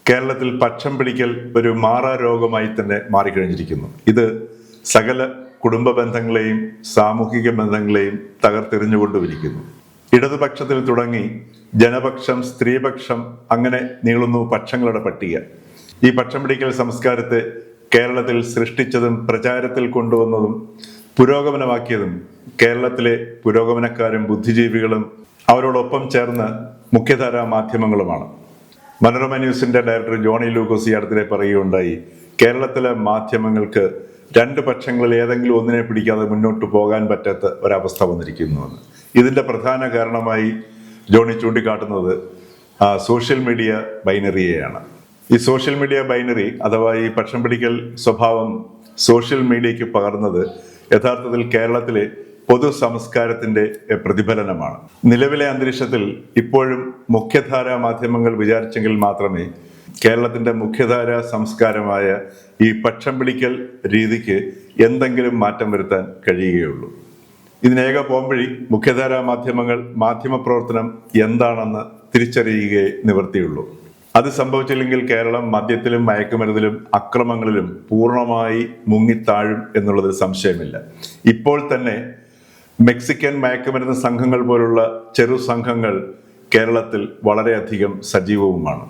കേരളത്തിൽ പക്ഷം പിടിക്കൽ ഒരു മാറാരോഗമായി തന്നെ മാറിക്കഴിഞ്ഞിരിക്കുന്നു. ഇത് സകല കുടുംബ ബന്ധങ്ങളെയും സാമൂഹിക ബന്ധങ്ങളെയും തകർത്തെറിഞ്ഞുകൊണ്ടുമിരിക്കുന്നു. ഇടതുപക്ഷത്തിൽ തുടങ്ങി ജനപക്ഷം, സ്ത്രീപക്ഷം, അങ്ങനെ നീളുന്നു പക്ഷങ്ങളുടെ പട്ടിക. ഈ പക്ഷം പിടിക്കൽ സംസ്കാരത്തെ കേരളത്തിൽ സൃഷ്ടിച്ചതും പ്രചാരത്തിൽ കൊണ്ടുവന്നതും പുരോഗമനമാക്കിയതും കേരളത്തിലെ പുരോഗമനക്കാരും ബുദ്ധിജീവികളും അവരോടൊപ്പം ചേർന്ന് മുഖ്യധാരാ മാധ്യമങ്ങളുമാണ്. മനോരമ ന്യൂസിന്റെ ഡയറക്ടർ ജോണി ലൂക്കോസ് ഈ അടുത്തിടെ പറയുകയുണ്ടായി, കേരളത്തിലെ മാധ്യമങ്ങൾക്ക് രണ്ട് പക്ഷങ്ങളിൽ ഏതെങ്കിലും ഒന്നിനെ പിടിക്കാതെ മുന്നോട്ട് പോകാൻ പറ്റാത്ത ഒരവസ്ഥ വന്നിരിക്കുന്നുവെന്ന്. ഇതിന്റെ പ്രധാന കാരണമായി ജോണി ചൂണ്ടിക്കാട്ടുന്നത് സോഷ്യൽ മീഡിയ ബൈനറിയെയാണ്. ഈ സോഷ്യൽ മീഡിയ ബൈനറി അഥവാ ഈ പക്ഷം പിടിക്കൽ സ്വഭാവം സോഷ്യൽ മീഡിയയ്ക്ക് പകർന്നത് യഥാർത്ഥത്തിൽ കേരളത്തിലെ പൊതു സംസ്കാരത്തിന്റെ പ്രതിഫലനമാണ്. നിലവിലെ അന്തരീക്ഷത്തിൽ ഇപ്പോഴും മുഖ്യധാരാ മാധ്യമങ്ങൾ വിചാരിച്ചെങ്കിൽ മാത്രമേ കേരളത്തിന്റെ മുഖ്യധാരാ സംസ്കാരമായ ഈ പക്ഷം പിടിക്കൽ രീതിക്ക് എന്തെങ്കിലും മാറ്റം വരുത്താൻ കഴിയുകയുള്ളൂ. ഇതിനേക പോംവഴി മുഖ്യധാരാ മാധ്യമങ്ങൾ മാധ്യമപ്രവർത്തനം എന്താണെന്ന് തിരിച്ചറിയുകയേ നിവൃത്തിയുള്ളൂ. അത് സംഭവിച്ചില്ലെങ്കിൽ കേരളം മദ്യത്തിലും മയക്കുമരുന്നിലും അക്രമങ്ങളിലും പൂർണ്ണമായി മുങ്ങിത്താഴും എന്നുള്ളതിൽ സംശയമില്ല. ഇപ്പോൾ തന്നെ മെക്സിക്കൻ മയക്കുമരുന്ന് സംഘങ്ങൾ പോലുള്ള ചെറു സംഘങ്ങൾ കേരളത്തിൽ വളരെയധികം സജീവവുമാണ്.